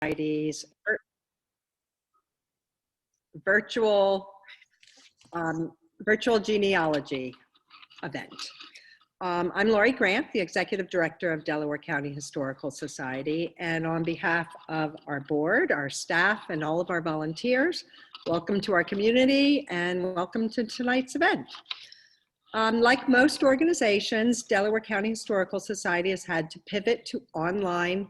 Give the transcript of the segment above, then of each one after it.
Society's virtual genealogy event. I'm Laurie Grant, the Executive Director of Delaware County Historical Society, and on behalf of our board, our staff, and all of our volunteers, welcome to our community and welcome to tonight's event. Like most organizations, Delaware County Historical Society has had to pivot to online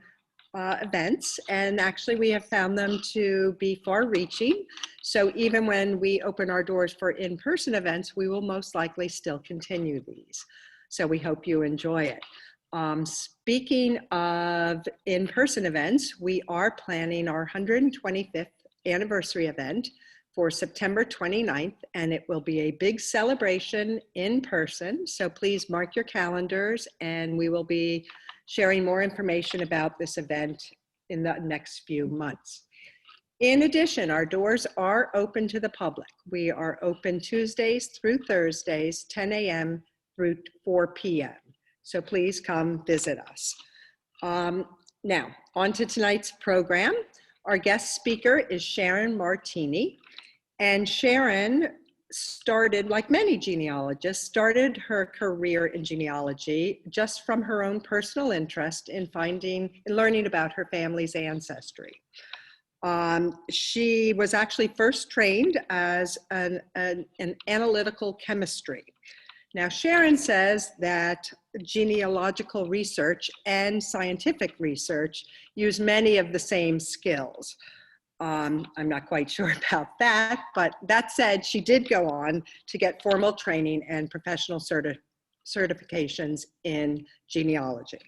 events, and actually we have found them to be far-reaching. So even when we open our doors for in-person events, we will most likely still continue these. So we hope you enjoy it. Speaking of in-person events, we are planning our 125th anniversary event for September 29th, and it will be a big celebration in person. So please mark your calendars, and we will be sharing more information about this event in the next few months. In addition, our doors are open to the public. We are open Tuesdays through Thursdays, 10 a.m. through 4 p.m. So please come visit us. Now, on to tonight's program. Our guest speaker is Sharon Martini. And Sharon started, like many genealogists, started her career in genealogy just from her own personal interest in learning about her family's ancestry. She was actually first trained as an analytical chemistry. Now, Sharon says that genealogical research and scientific research use many of the same skills. I'm not quite sure about that, but that said, she did go on to get formal training and professional certifications in genealogy.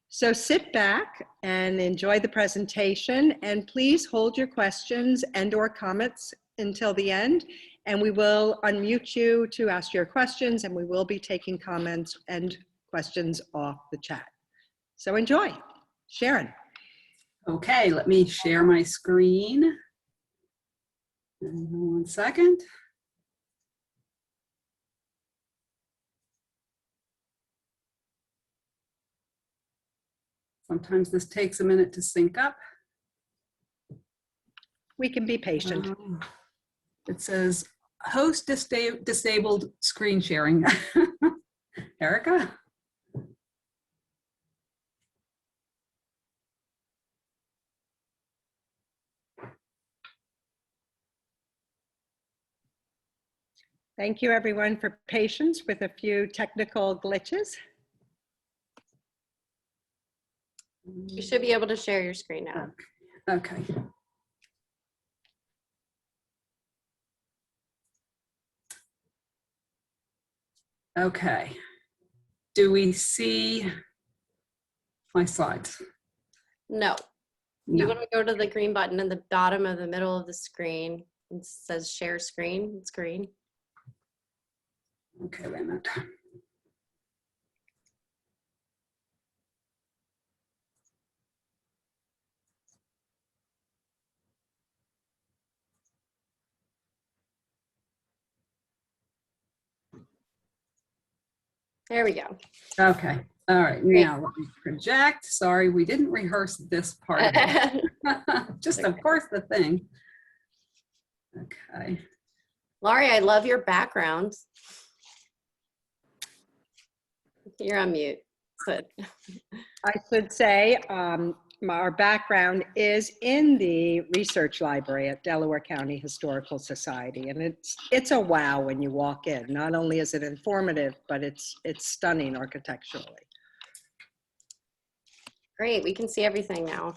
So sit back and enjoy the presentation, and please hold your questions and/or comments until the end, and we will unmute you to ask your questions, and we will be taking comments and questions off the chat. So enjoy. Sharon. Okay, let me share my screen. One second. Sometimes this takes a minute to sync up. We can be patient. It says host disabled screen sharing. Erica? Thank you everyone for patience with a few technical glitches. You should be able to share your screen now. Okay. Okay. Do we see my slides? No. You want to go to the green button in the bottom of the middle of the screen. It says share screen. It's green. Okay, wait a minute. There we go. Okay. All right. Now let me project. Sorry, we didn't rehearse this part of it. Just okay. Of course the thing. Okay. Laurie, I love your background. You're on mute. But I should say our background is in the research library at Delaware County Historical Society, and it's a wow when you walk in. Not only is it informative, but it's stunning architecturally. Great, we can see everything now.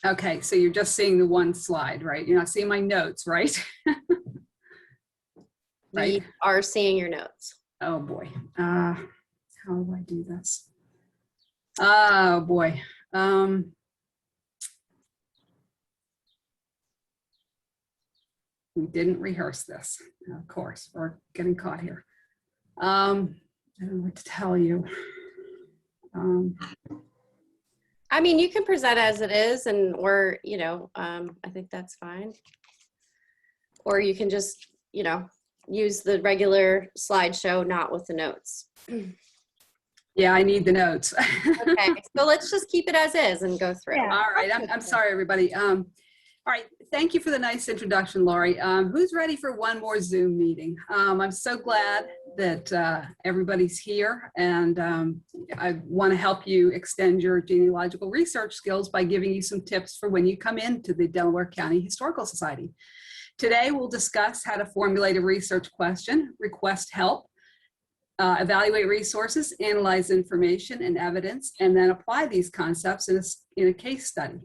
Okay, so you're just seeing the one slide, right? You're not seeing my notes, right? Right. We are seeing your notes. Oh boy. How do I do this? Oh boy. We didn't rehearse this. Of course, we're getting caught here. I don't know what to tell you. I mean, you can present as it is, and or I think that's fine. Or you can just use the regular slideshow, not with the notes. Yeah, I need the notes. Okay, so let's just keep it as is and go through. Yeah. All right, I'm sorry, everybody. All right, thank you for the nice introduction, Laurie. Who's ready for one more Zoom meeting? I'm so glad that everybody's here, and I want to help you extend your genealogical research skills by giving you some tips for when you come into the Delaware County Historical Society. Today, we'll discuss how to formulate a research question, request help, evaluate resources, analyze information and evidence, and then apply these concepts in a case study.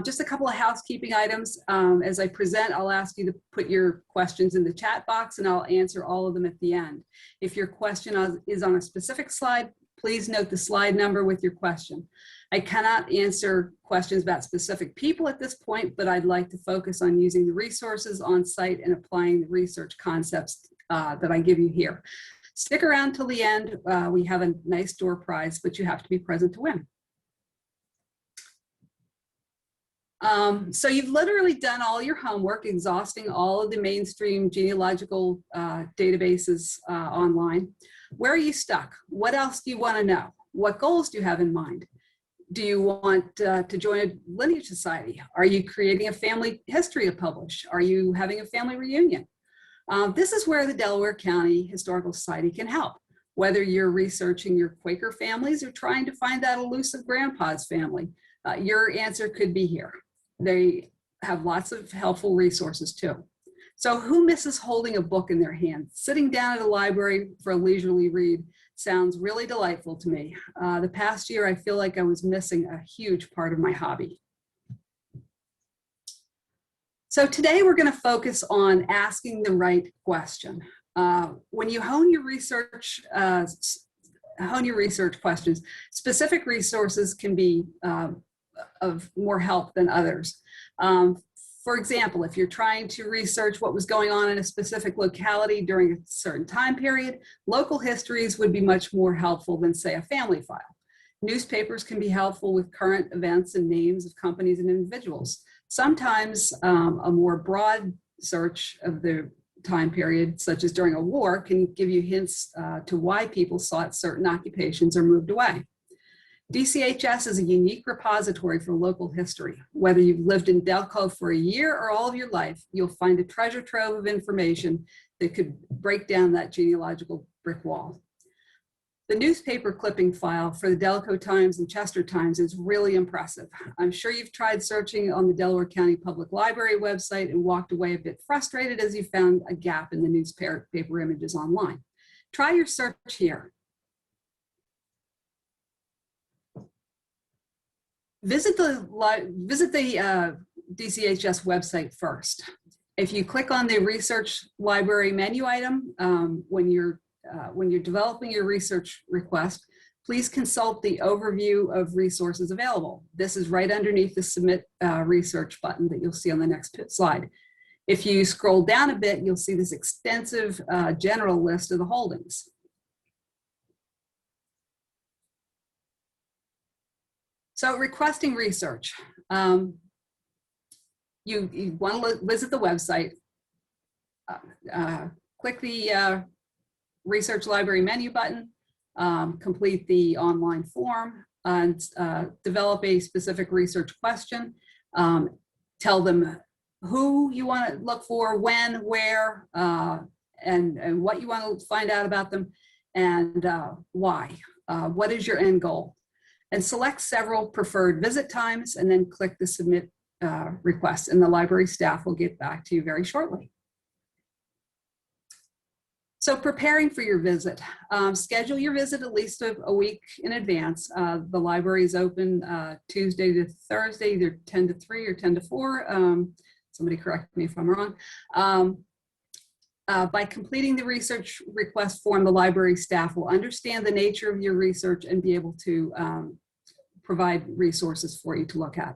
Just a couple of housekeeping items. As I present, I'll ask you to put your questions in the chat box and I'll answer all of them at the end. If your question is on a specific slide, please note the slide number with your question. I cannot answer questions about specific people at this point, but I'd like to focus on using the resources on site and applying the research concepts that I give you here. Stick around till the end. We have a nice door prize, but you have to be present to win. So you've literally done all your homework, exhausting all of the mainstream genealogical databases online. Where are you stuck? What else do you want to know? What goals do you have in mind? Do you want to join a lineage society? Are you creating a family history to publish? Are you having a family reunion? This is where the Delaware County Historical Society can help. Whether you're researching your Quaker families or trying to find that elusive grandpa's family, your answer could be here. They have lots of helpful resources too. So who misses holding a book in their hand? Sitting down at a library for a leisurely read sounds really delightful to me. The past year, I feel like I was missing a huge part of my hobby. So today we're going to focus on asking the right question. When you hone your research questions, specific resources can be of more help than others. For example, if you're trying to research what was going on in a specific locality during a certain time period, local histories would be much more helpful than, say, a family file. Newspapers can be helpful with current events and names of companies and individuals. Sometimes a more broad search of the time period, such as during a war, can give you hints to why people sought certain occupations or moved away. DCHS is a unique repository for local history. Whether you've lived in Delco for a year or all of your life, you'll find a treasure trove of information that could break down that genealogical brick wall. The newspaper clipping file for the Delco Times and Chester Times is really impressive. I'm sure you've tried searching on the Delaware County Public Library website and walked away a bit frustrated as you found a gap in the newspaper images online. Try your search here. Visit the DCHS website first. If you click on the research library menu item, when you're developing your research request, please consult the overview of resources available. This is right underneath the submit research button that you'll see on the next slide. If you scroll down a bit, you'll see this extensive general list of the holdings. So requesting research. You want to visit the website, click the research library menu button, complete the online form, and develop a specific research question. Tell them who you want to look for, when, where, and what you want to find out about them, and why. What is your end goal? And select several preferred visit times, and then click the submit request, and the library staff will get back to you very shortly. So preparing for your visit. Schedule your visit at least a week in advance. The library is open Tuesday to Thursday, either 10 to 3 or 10 to 4. Somebody correct me if I'm wrong. By completing the research request form, the library staff will understand the nature of your research and be able to provide resources for you to look at.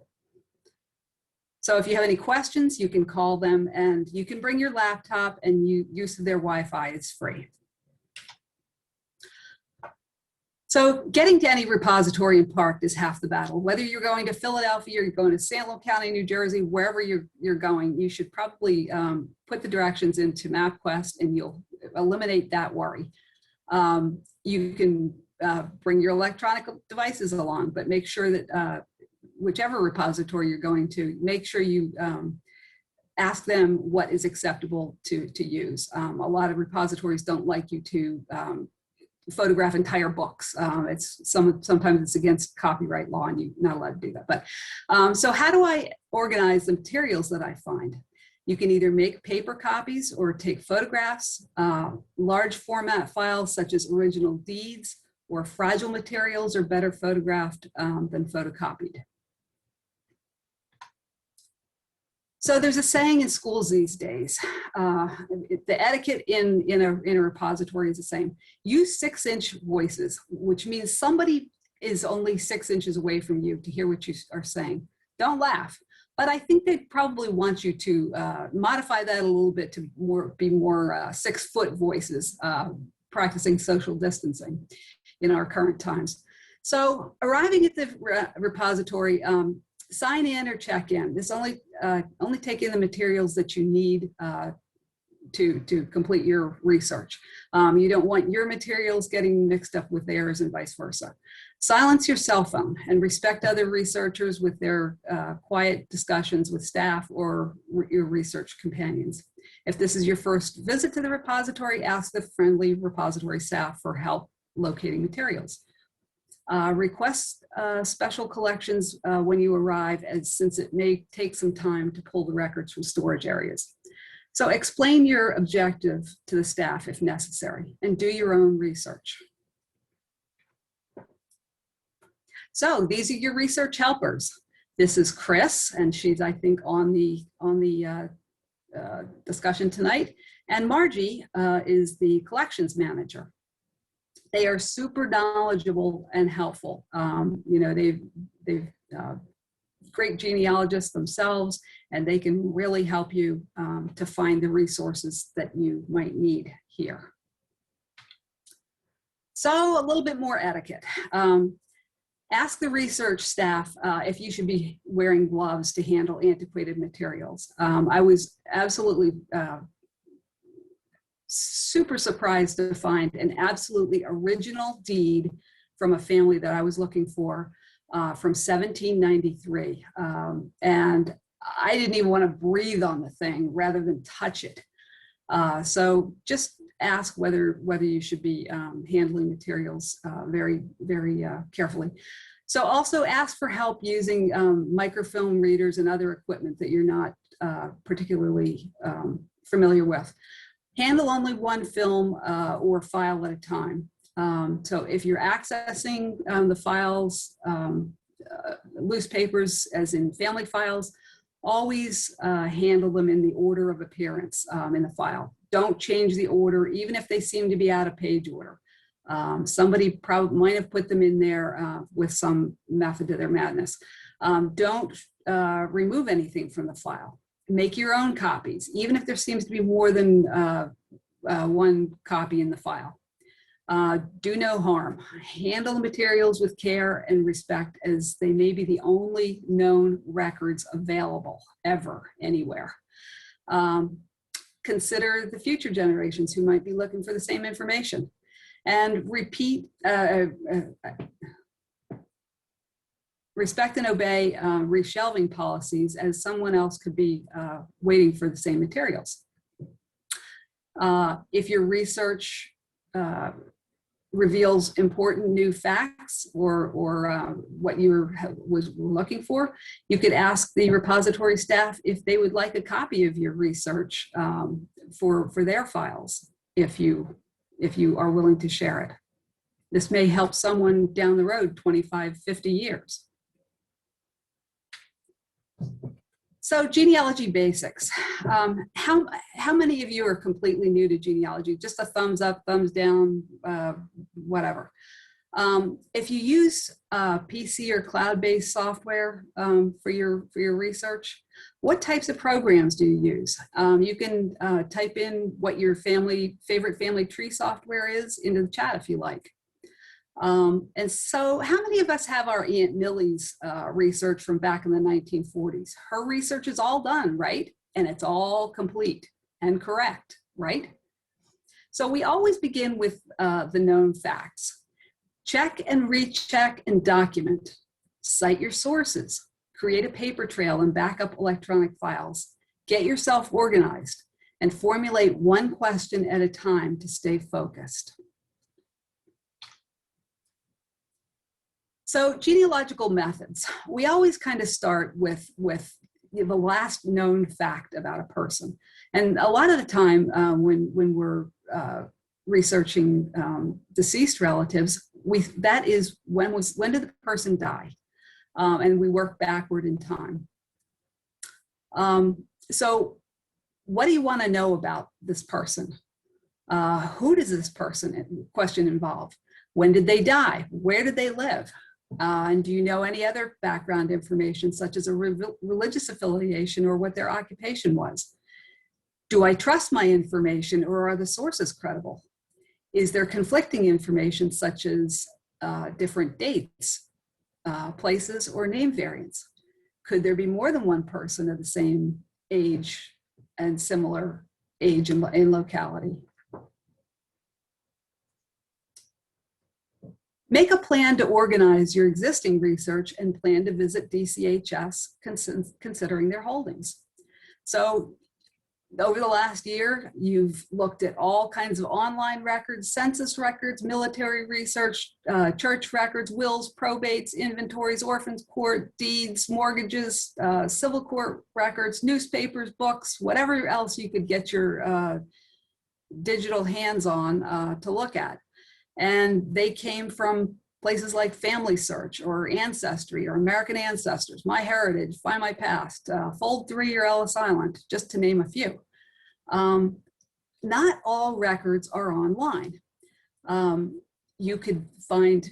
So if you have any questions, you can call them, and you can bring your laptop, and use of their Wi-Fi is free. So getting to any repository and park is half the battle. Whether you're going to Philadelphia, or you're going to Salem County, New Jersey, wherever you're going, you should probably put the directions into MapQuest, and you'll eliminate that worry. You can bring your electronic devices along, but make sure that whichever repository you're going to, make sure you ask them what is acceptable to use. A lot of repositories don't like you to photograph entire books. Sometimes it's against copyright law and you're not allowed to do that. But so how do I organize the materials that I find? You can either make paper copies or take photographs, large format files such as original deeds or fragile materials are better photographed than photocopied. So there's a saying in schools these days, the etiquette in a repository is the same. Use 6-inch voices, which means somebody is only 6 inches away from you to hear what you are saying. Don't laugh. But I think they probably want you to modify that a little bit to be more 6-foot voices, practicing social distancing in our current times. So arriving at the repository, sign in or check in. This only take in the materials that you need to complete your research. You don't want your materials getting mixed up with theirs and vice versa. Silence your cell phone and respect other researchers with their quiet discussions with staff or your research companions. If this is your first visit to the repository, ask the friendly repository staff for help locating materials. Request special collections when you arrive, since it may take some time to pull the records from storage areas. So explain your objective to the staff if necessary, and do your own research. So these are your research helpers. This is Chris, and she's, I think, on the discussion tonight. And Margie is the collections manager. They are super knowledgeable and helpful. You know, they've great genealogists themselves, and they can really help you to find the resources that you might need here. So a little bit more etiquette. Ask the research staff if you should be wearing gloves to handle antiquated materials. I was absolutely super surprised to find an absolutely original deed from a family that I was looking for from 1793. And I didn't even want to breathe on the thing rather than touch it. So just ask whether you should be handling materials very, very carefully. So also ask for help using microfilm readers and other equipment that you're not particularly familiar with. Handle only one film or file at a time. So if you're accessing the files, loose papers as in family files, always handle them in the order of appearance in the file. Don't change the order, even if they seem to be out of page order. Somebody probably might have put them in there with some method to their madness. Don't remove anything from the file. Make your own copies, even if there seems to be more than one copy in the file. Do no harm. Handle the materials with care and respect, as they may be the only known records available ever anywhere. Consider the future generations who might be looking for the same information. And respect and obey reshelving policies, as someone else could be waiting for the same materials. If your research reveals important new facts or what you was looking for, you could ask the repository staff if they would like a copy of your research for their files, if you are willing to share it. This may help someone down the road 25, 50 years. So genealogy basics. How many of you are completely new to genealogy? Just a thumbs up, thumbs down, whatever. If you use PC or cloud-based software for your research, what types of programs do you use? You can type in what your favorite family tree software is into the chat if you like. And so how many of us have our Aunt Millie's research from back in the 1940s? Her research is all done, right? And it's all complete and correct, right? So we always begin with the known facts. Check and recheck and document. Cite your sources. Create a paper trail and backup electronic files. Get yourself organized and formulate one question at a time to stay focused. So genealogical methods. We always kind of start with the last known fact about a person. And a lot of the time when we're researching deceased relatives, that is when did the person die? And we work backward in time. So what do you want to know about this person? Who does this question involve? When did they die? Where did they live? And do you know any other background information, such as a religious affiliation or what their occupation was? Do I trust my information, or are the sources credible? Is there conflicting information, such as different dates, places, or name variants? Could there be more than one person of the same age and similar age and locality? Make a plan to organize your existing research and plan to visit DCHS considering their holdings. So over the last year, you've looked at all kinds of online records, census records, military research, church records, wills, probates, inventories, orphans court, deeds, mortgages, civil court records, newspapers, books, whatever else you could get your digital hands on to look at. And they came from places like Family Search or Ancestry or American Ancestors, My Heritage, Find My Past, Fold 3 or Ellis Island, just to name a few. Not all records are online. You could find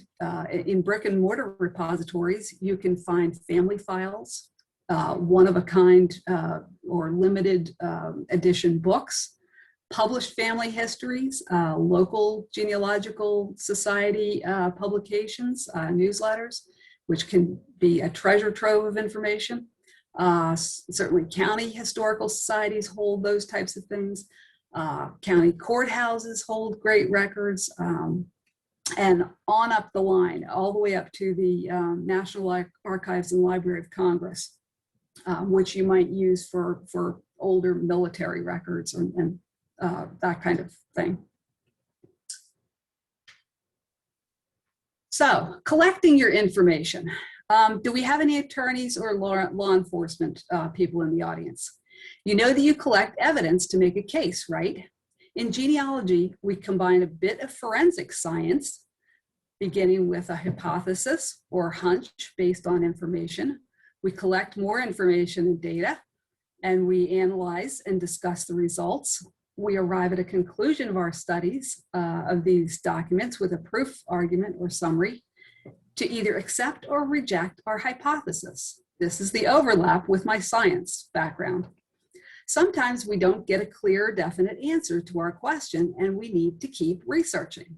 in brick and mortar repositories, you can find family files, one-of-a-kind or limited edition books, published family histories, local genealogical society publications, newsletters, which can be a treasure trove of information. Certainly county historical societies hold those types of things. County courthouses hold great records, and on up the line, all the way up to the National Archives and Library of Congress, which you might use for older military records and that kind of thing. So, collecting your information. Do we have any attorneys or law enforcement people in the audience? You know that you collect evidence to make a case, right? In genealogy, we combine a bit of forensic science, beginning with a hypothesis or hunch based on information. We collect more information and data, and we analyze and discuss the results. We arrive at a conclusion of our studies of these documents with a proof, argument, or summary to either accept or reject our hypothesis. This is the overlap with my science background. Sometimes we don't get a clear, definite answer to our question, and we need to keep researching.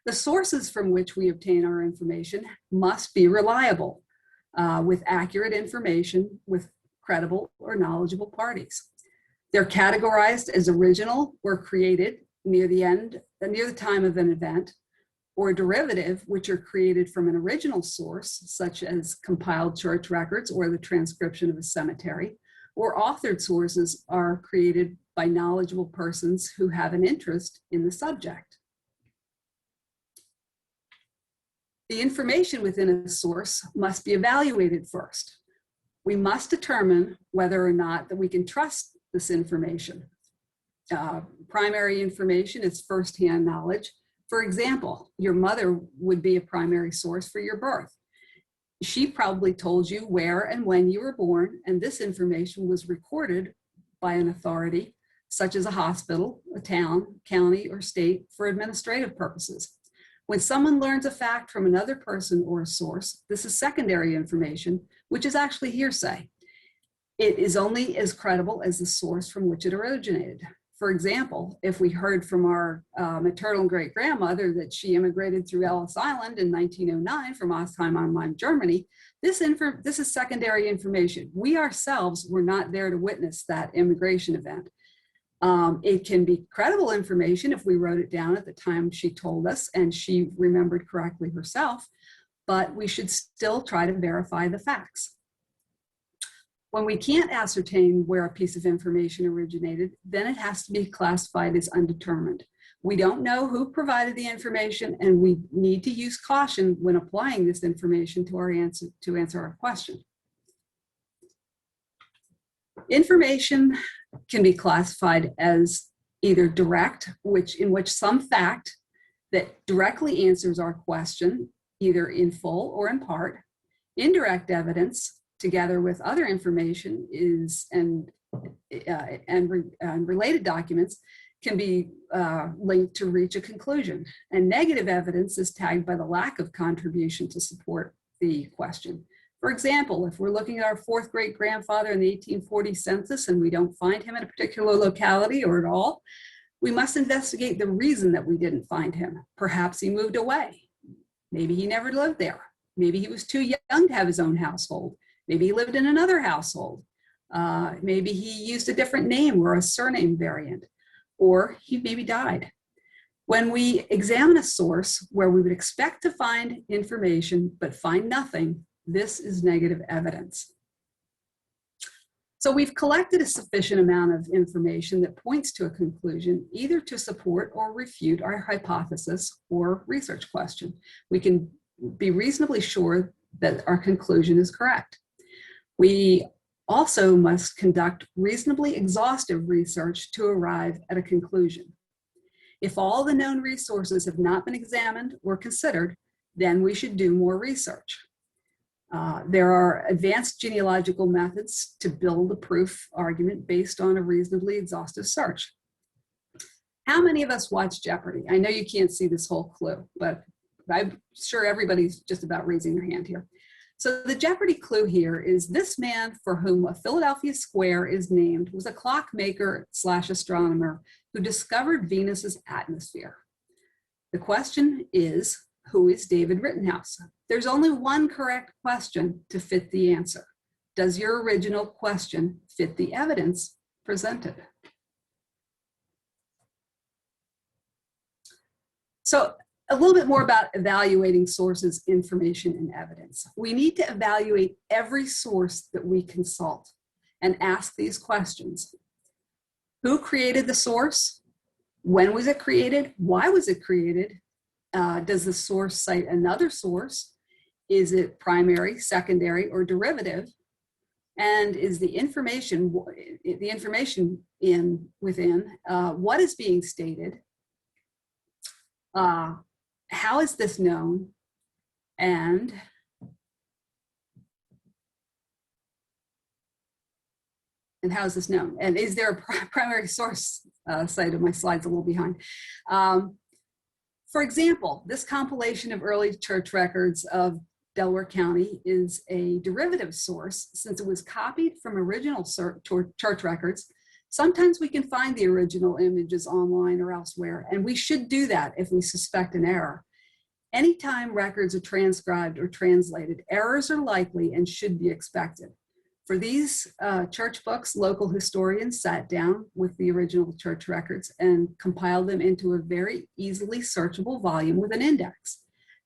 The sources from which we obtain our information must be reliable, with accurate information with credible or knowledgeable parties. They're categorized as original or created near the time of an event, or derivative, which are created from an original source, such as compiled church records or the transcription of a cemetery, or authored sources are created by knowledgeable persons who have an interest in the subject. The information within a source must be evaluated first. We must determine whether or not that we can trust this information. Primary information is firsthand knowledge. For example, your mother would be a primary source for your birth. She probably told you where and when you were born, and this information was recorded by an authority, such as a hospital, a town, county, or state, for administrative purposes. When someone learns a fact from another person or a source, this is secondary information, which is actually hearsay. It is only as credible as the source from which it originated. For example, if we heard from our maternal great-grandmother that she immigrated through Ellis Island in 1909 from Ostheim am Main, Germany, this is secondary information. We ourselves were not there to witness that immigration event. It can be credible information if we wrote it down at the time she told us and she remembered correctly herself, but we should still try to verify the facts. When we can't ascertain where a piece of information originated, then it has to be classified as undetermined. We don't know who provided the information, and we need to use caution when applying this information to answer our question. Information can be classified as either direct, in which some fact that directly answers our question, either in full or in part. Indirect evidence, together with other information, and related documents, can be linked to reach a conclusion. And negative evidence is tagged by the lack of contribution to support the question. For example, if we're looking at our fourth great grandfather in the 1840 census and we don't find him in a particular locality or at all, we must investigate the reason that we didn't find him. Perhaps he moved away. Maybe he never lived there. Maybe he was too young to have his own household. Maybe he lived in another household. Maybe he used a different name or a surname variant, or he maybe died. When we examine a source where we would expect to find information but find nothing, this is negative evidence. So we've collected a sufficient amount of information that points to a conclusion, either to support or refute our hypothesis or research question. We can be reasonably sure that our conclusion is correct. We also must conduct reasonably exhaustive research to arrive at a conclusion. If all the known resources have not been examined or considered, then we should do more research. There are advanced genealogical methods to build a proof argument based on a reasonably exhaustive search. How many of us watch Jeopardy? I know you can't see this whole clue, but I'm sure everybody's just about raising their hand here. So the Jeopardy clue here is this man for whom a Philadelphia square is named was a clockmaker / astronomer who discovered Venus's atmosphere. The question is, who is David Rittenhouse? There's only one correct question to fit the answer. Does your original question fit the evidence presented? So a little bit more about evaluating sources, information, and evidence. We need to evaluate every source that we consult and ask these questions. Who created the source? When was it created? Why was it created? Does the source cite another source? Is it primary, secondary, or derivative? And is the information within what is being stated? How is this known? And how is this known? And is there a primary source cited? My slide's a little behind. For example, this compilation of early church records of Delaware County is a derivative source since it was copied from original church records. Sometimes we can find the original images online or elsewhere, and we should do that if we suspect an error. Anytime records are transcribed or translated, errors are likely and should be expected. For these church books, local historians sat down with the original church records and compiled them into a very easily searchable volume with an index.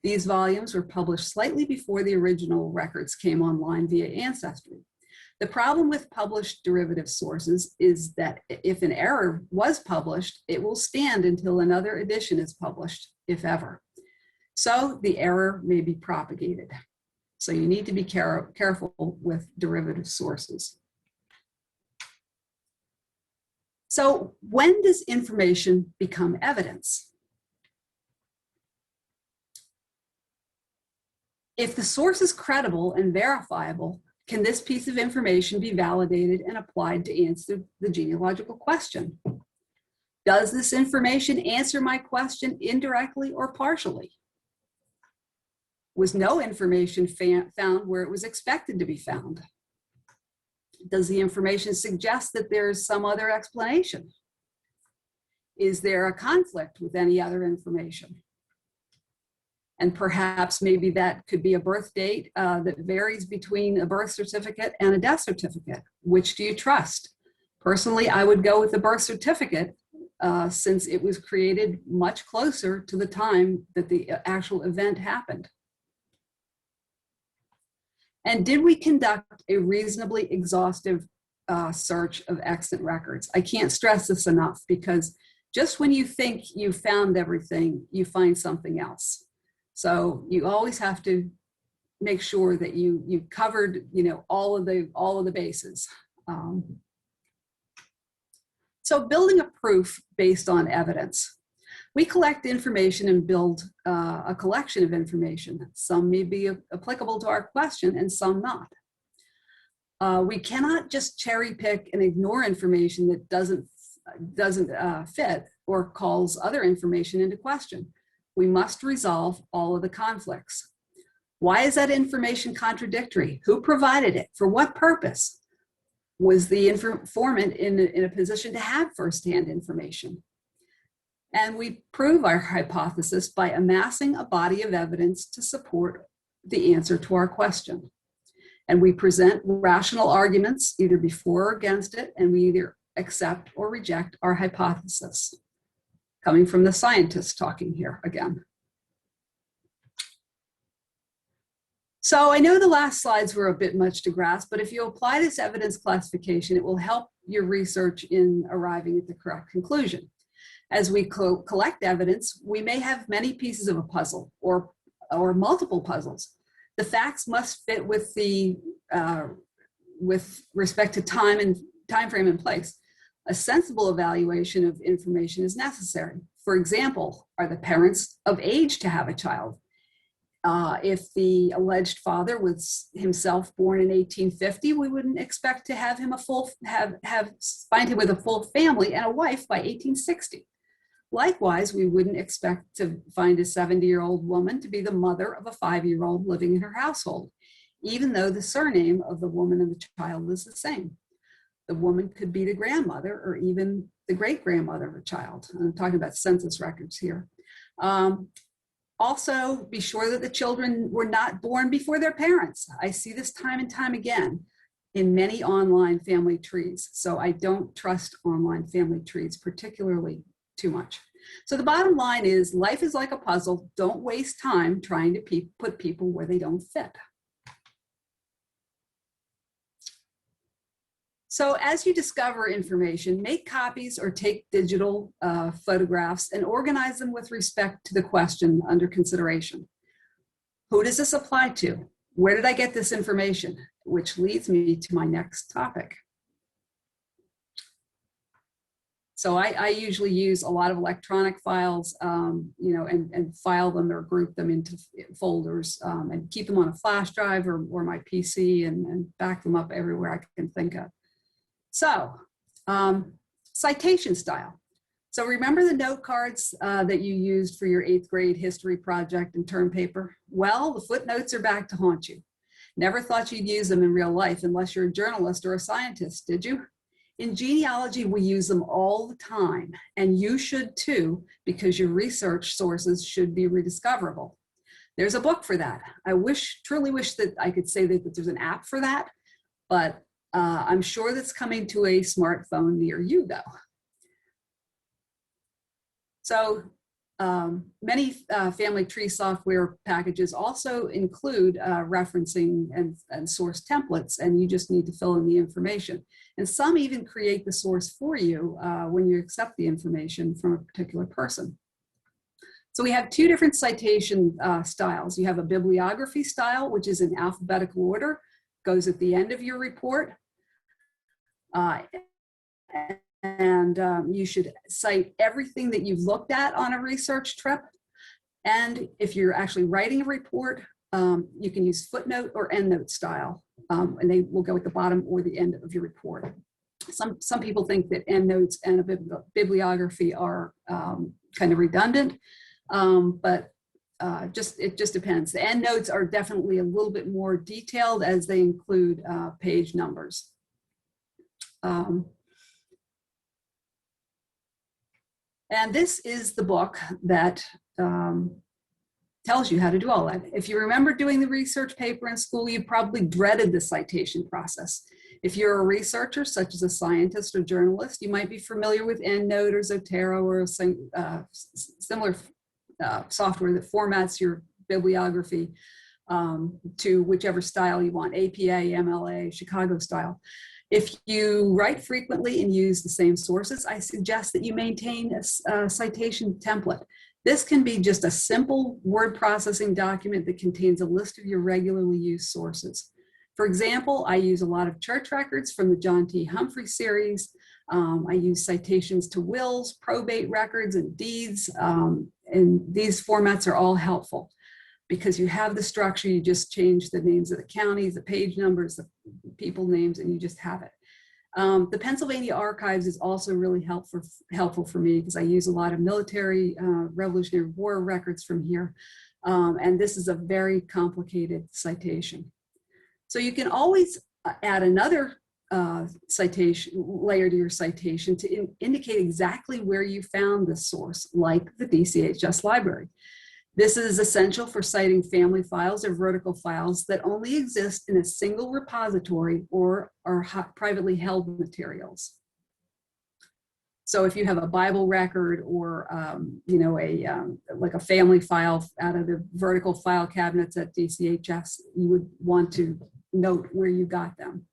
These volumes were published slightly before the original records came online via Ancestry. The problem with published derivative sources is that if an error was published, it will stand until another edition is published, if ever. So the error may be propagated. So you need to be careful with derivative sources. So when does information become evidence? If the source is credible and verifiable, can this piece of information be validated and applied to answer the genealogical question? Does this information answer my question indirectly or partially? Was no information found where it was expected to be found? Does the information suggest that there's some other explanation? Is there a conflict with any other information? And perhaps maybe that could be a birth date that varies between a birth certificate and a death certificate. Which do you trust? Personally, I would go with the birth certificate since it was created much closer to the time that the actual event happened. And did we conduct a reasonably exhaustive search of extant records? I can't stress this enough, because just when you think you found everything, you find something else. So you always have to make sure that you covered, all of the bases. So building a proof based on evidence. We collect information and build a collection of information. Some may be applicable to our question and some not. We cannot just cherry pick and ignore information that doesn't fit or calls other information into question. We must resolve all of the conflicts. Why is that information contradictory? Who provided it? For what purpose? Was the informant in a position to have firsthand information? And we prove our hypothesis by amassing a body of evidence to support the answer to our question. And we present rational arguments either before or against it, and we either accept or reject our hypothesis. Coming from the scientists talking here again. So I know the last slides were a bit much to grasp, but if you apply this evidence classification, it will help your research in arriving at the correct conclusion. As we collect evidence, we may have many pieces of a puzzle or multiple puzzles. The facts must fit with respect to time frame and place. A sensible evaluation of information is necessary. For example, are the parents of age to have a child? If the alleged father was himself born in 1850, we wouldn't expect to have him find him with a full family and a wife by 1860. Likewise, we wouldn't expect to find a 70-year-old woman to be the mother of a 5-year-old living in her household, even though the surname of the woman and the child is the same. The woman could be the grandmother or even the great-grandmother of a child. I'm talking about census records here. Also, be sure that the children were not born before their parents. I see this time and time again in many online family trees. So I don't trust online family trees particularly too much. So the bottom line is, life is like a puzzle. Don't waste time trying to put people where they don't fit. So as you discover information, make copies or take digital photographs and organize them with respect to the question under consideration. Who does this apply to? Where did I get this information? Which leads me to my next topic. So I usually use a lot of electronic files, and file them or group them into folders and keep them on a flash drive or my PC and back them up everywhere I can think of. So, citation style. So remember the note cards that you used for your 8th grade history project and term paper? Well, the footnotes are back to haunt you. Never thought you'd use them in real life unless you're a journalist or a scientist, did you? In genealogy, we use them all the time, and you should too, because your research sources should be rediscoverable. There's a book for that. I truly wish that I could say that there's an app for that, but I'm sure that's coming to a smartphone near you, though. So many family tree software packages also include referencing and source templates, and you just need to fill in the information. And some even create the source for you when you accept the information from a particular person. So we have 2 different citation styles. You have a bibliography style, which is in alphabetical order, goes at the end of your report. You should cite everything that you've looked at on a research trip. And if you're actually writing a report, you can use footnote or endnote style, and they will go at the bottom or the end of your report. Some people think that endnotes and a bibliography are kind of redundant, but it just depends. The endnotes are definitely a little bit more detailed as they include page numbers. And this is the book that tells you how to do all that. If you remember doing the research paper in school, you probably dreaded the citation process. If you're a researcher, such as a scientist or journalist, you might be familiar with EndNote or Zotero or similar software that formats your bibliography to whichever style you want, APA, MLA, Chicago style. If you write frequently and use the same sources, I suggest that you maintain a citation template. This can be just a simple word processing document that contains a list of your regularly used sources. For example, I use a lot of church records from the John T. Humphrey series. I use citations to wills, probate records, and deeds. And these formats are all helpful because you have the structure, you just change the names of the counties, the page numbers, the people names, and you just have it. The Pennsylvania Archives is also really helpful for me because I use a lot of military Revolutionary War records from here. And this is a very complicated citation. So you can always add another citation layer to your citation to indicate exactly where you found the source, like the DCHS library. This is essential for citing family files or vertical files that only exist in a single repository or are privately held materials. So if you have a Bible record or like a family file out of the vertical file cabinets at DCHS, you would want to note where you got them.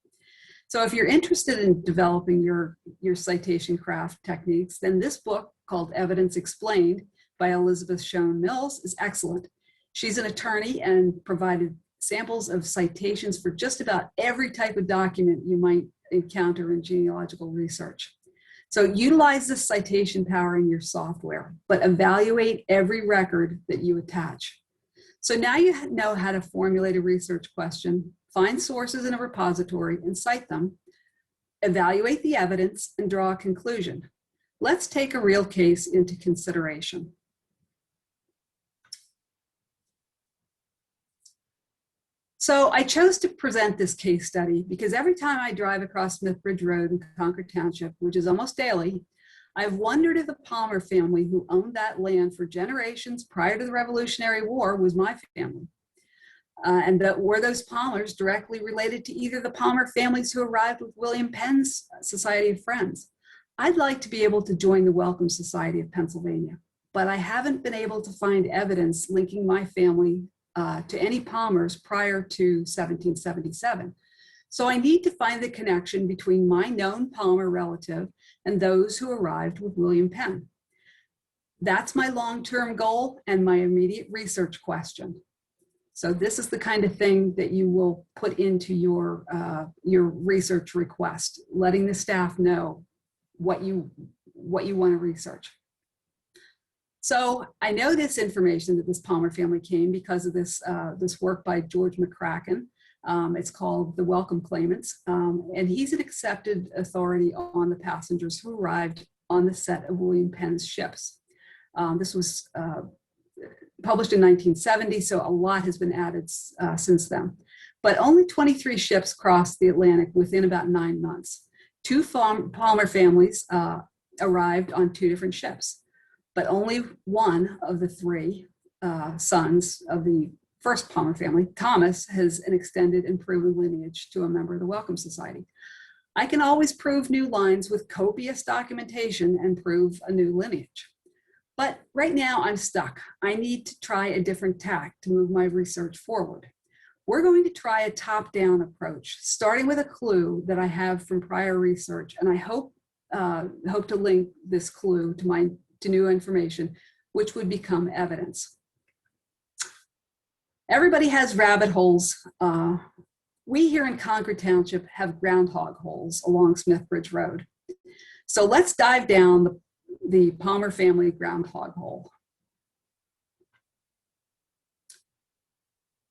So if you're interested in developing your citation craft techniques, then this book called Evidence Explained by Elizabeth Schoen Mills is excellent. She's an attorney and provided samples of citations for just about every type of document you might encounter in genealogical research. So utilize this citation power in your software, but evaluate every record that you attach. So now you know how to formulate a research question, find sources in a repository and cite them, evaluate the evidence, and draw a conclusion. Let's take a real case into consideration. So I chose to present this case study because every time I drive across Smithbridge Road in Concord Township, which is almost daily, I've wondered if the Palmer family who owned that land for generations prior to the Revolutionary War was my family. And that were those Palmers directly related to either the Palmer families who arrived with William Penn's Society of Friends. I'd like to be able to join the Welcome Society of Pennsylvania, but I haven't been able to find evidence linking my family to any Palmers prior to 1777. So I need to find the connection between my known Palmer relative and those who arrived with William Penn. That's my long-term goal and my immediate research question. So this is the kind of thing that you will put into your research request, letting the staff know what you want to research. So I know this information that this Palmer family came because of this work by George McCracken. It's called The Welcome Claimants, and he's an accepted authority on the passengers who arrived on the set of William Penn's ships. This was published in 1970, so a lot has been added since then. But only 23 ships crossed the Atlantic within about 9 months. 2 Palmer families arrived on 2 different ships, but only one of the 3 sons of the first Palmer family, Thomas, has an extended and proven lineage to a member of the Welcome Society. I can always prove new lines with copious documentation and prove a new lineage. But right now I'm stuck. I need to try a different tack to move my research forward. We're going to try a top-down approach, starting with a clue that I have from prior research, and I hope to link this clue to new information, which would become evidence. Everybody has rabbit holes. We here in Concord Township have groundhog holes along Smithbridge Road. So let's dive down the Palmer family groundhog hole.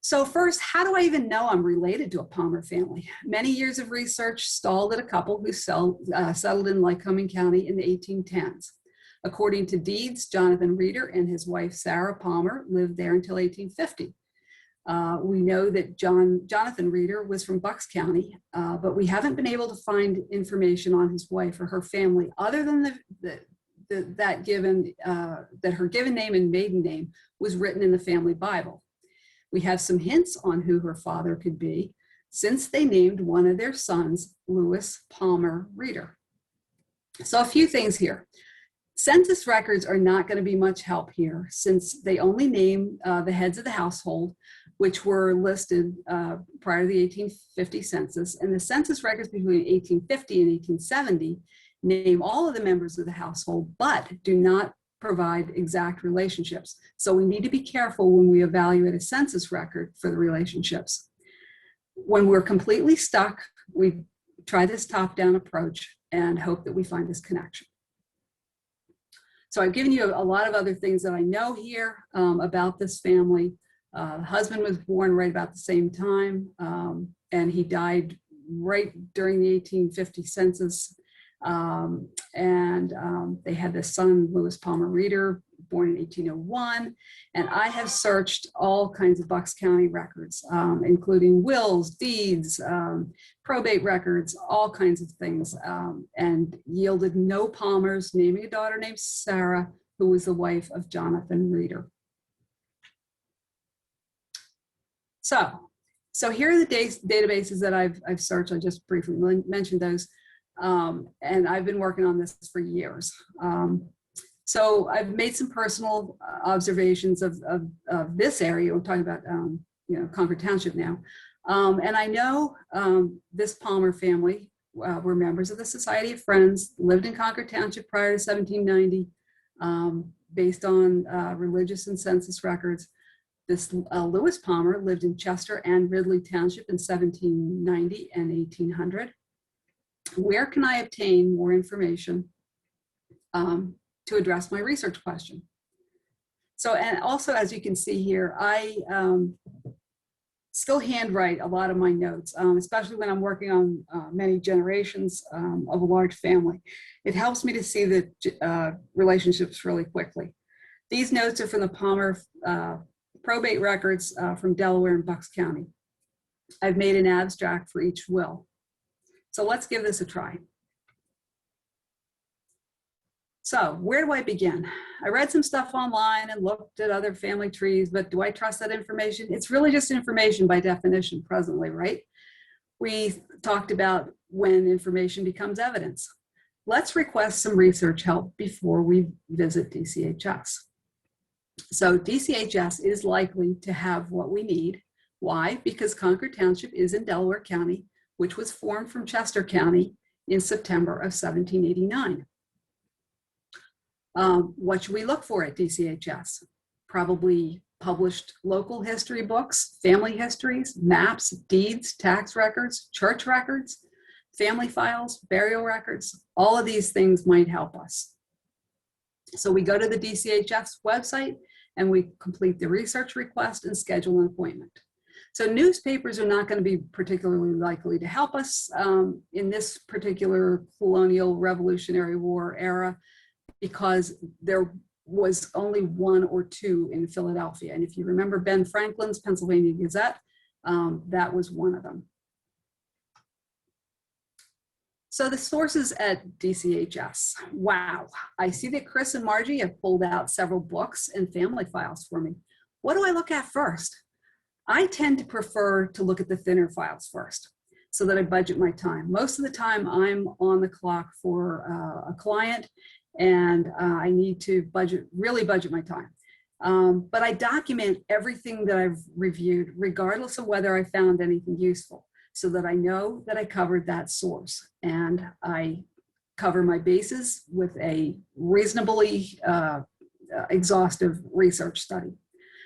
So first, how do I even know I'm related to a Palmer family? Many years of research stalled at a couple who settled in Lycoming County in the 1810s. According to deeds, Jonathan Reeder and his wife Sarah Palmer lived there until 1850. We know that Jonathan Reeder was from Bucks County, but we haven't been able to find information on his wife or her family other than the that her given name and maiden name was written in the family Bible. We have some hints on who her father could be, since they named one of their sons Lewis Palmer Reeder. So a few things here. Census records are not going to be much help here, since they only name the heads of the household, which were listed prior to the 1850 census, and the census records between 1850 and 1870 name all of the members of the household, but do not provide exact relationships. So we need to be careful when we evaluate a census record for the relationships. When we're completely stuck, we try this top-down approach and hope that we find this connection. So I've given you a lot of other things that I know here about this family. The husband was born right about the same time, and he died right during the 1850 census. They had this son, Lewis Palmer Reeder, born in 1801. And I have searched all kinds of Bucks County records, including wills, deeds, probate records, all kinds of things, and yielded no Palmers, naming a daughter named Sarah, who was the wife of Jonathan Reeder. So here are the databases that I've searched. I just briefly mentioned those. And I've been working on this for years. So I've made some personal observations of this area. We're talking about, Concord Township now. And I know this Palmer family were members of the Society of Friends, lived in Concord Township prior to 1790, based on religious and census records. This Lewis Palmer lived in Chester and Ridley Township in 1790 and 1800. Where can I obtain more information to address my research question? So, and also, as you can see here, I still handwrite a lot of my notes, especially when I'm working on many generations of a large family. It helps me to see the relationships really quickly. These notes are from the Palmer probate records from Delaware and Bucks County. I've made an abstract for each will. So let's give this a try. So where do I begin? I read some stuff online and looked at other family trees, but do I trust that information? It's really just information by definition presently, right? We talked about when information becomes evidence. Let's request some research help before we visit DCHS. So DCHS is likely to have what we need. Why? Because Concord Township is in Delaware County, which was formed from Chester County in September of 1789. What should we look for at DCHS? Probably published local history books, family histories, maps, deeds, tax records, church records, family files, burial records. All of these things might help us. So we go to the DCHS website and we complete the research request and schedule an appointment. So newspapers are not going to be particularly likely to help us in this particular colonial Revolutionary War era, because there was only one or two in Philadelphia. And if you remember Ben Franklin's Pennsylvania Gazette, that was one of them. So the sources at DCHS. Wow, I see that Chris and Margie have pulled out several books and family files for me. What do I look at first? I tend to prefer to look at the thinner files first so that I budget my time. Most of the time I'm on the clock for a client, and I need to really budget my time. But I document everything that I've reviewed, regardless of whether I found anything useful, so that I know that I covered that source, and I cover my bases with a reasonably exhaustive research study.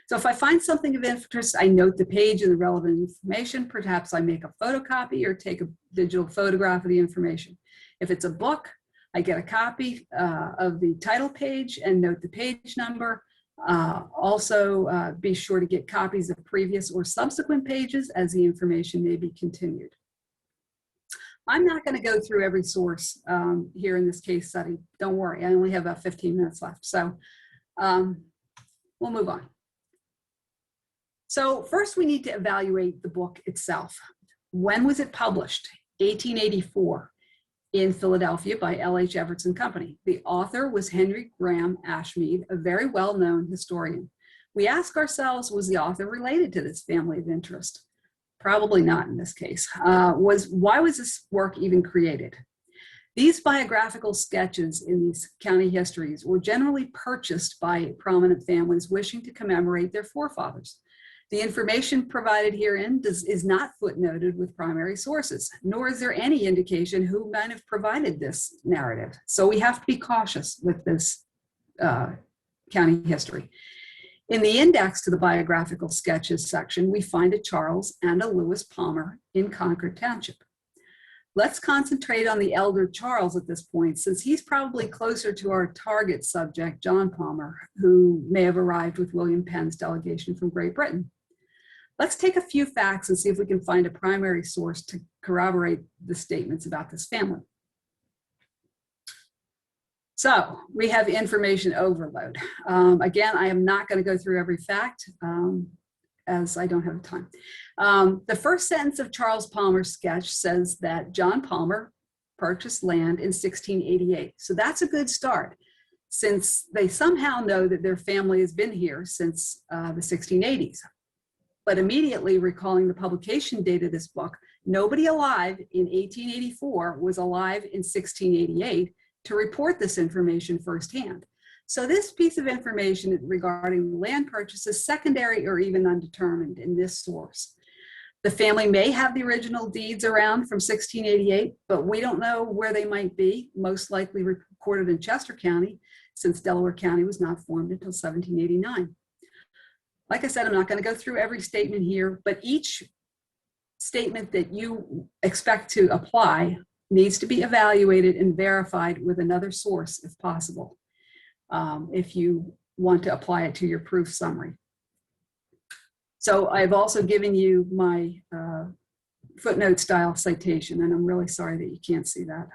So if I find something of interest, I note the page and the relevant information. Perhaps I make a photocopy or take a digital photograph of the information. If it's a book, I get a copy of the title page and note the page number. Also, be sure to get copies of previous or subsequent pages, as the information may be continued. I'm not going to go through every source here in this case study. Don't worry, I only have about 15 minutes left. So we'll move on. So first we need to evaluate the book itself. When was it published? 1884. in Philadelphia by L.H. Everts & Company. The author was Henry Graham Ashmead, a very well-known historian. We ask ourselves, was the author related to this family of interest? Probably not in this case. Why was this work even created? These biographical sketches in these county histories were generally purchased by prominent families wishing to commemorate their forefathers. The information provided herein is not footnoted with primary sources, nor is there any indication who might have provided this narrative. So we have to be cautious with this county history. In the index to the biographical sketches section, we find a Charles and a Lewis Palmer in Concord Township. Let's concentrate on the elder Charles at this point, since he's probably closer to our target subject, John Palmer, who may have arrived with William Penn's delegation from Great Britain. Let's take a few facts and see if we can find a primary source to corroborate the statements about this family. So we have information overload. Again, I am not going to go through every fact as I don't have time. The first sentence of Charles Palmer's sketch says that John Palmer purchased land in 1688. So that's a good start, since they somehow know that their family has been here since the 1680s. But immediately recalling the publication date of this book, nobody alive in 1884 was alive in 1688 to report this information firsthand. So this piece of information regarding land purchase is secondary or even undetermined in this source. The family may have the original deeds around from 1688, but we don't know where they might be, most likely recorded in Chester County, since Delaware County was not formed until 1789. Like I said, I'm not going to go through every statement here, but each statement that you expect to apply needs to be evaluated and verified with another source if possible, if you want to apply it to your proof summary. So I've also given you my footnote style citation, and I'm really sorry that you can't see that.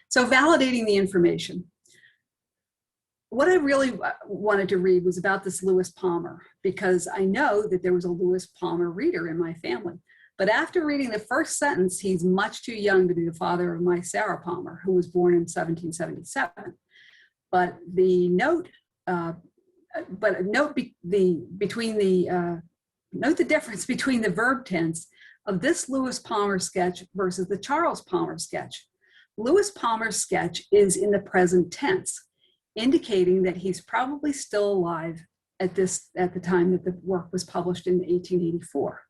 So validating the information. What I really wanted to read was about this Lewis Palmer, because I know that there was a Lewis Palmer reader in my family. But after reading the first sentence, he's much too young to be the father of my Sarah Palmer, who was born in 1777. But the note, note the difference between the verb tense of this Lewis Palmer sketch versus the Charles Palmer sketch. Lewis Palmer's sketch is in the present tense, indicating that he's probably still alive at the time that the work was published in 1884.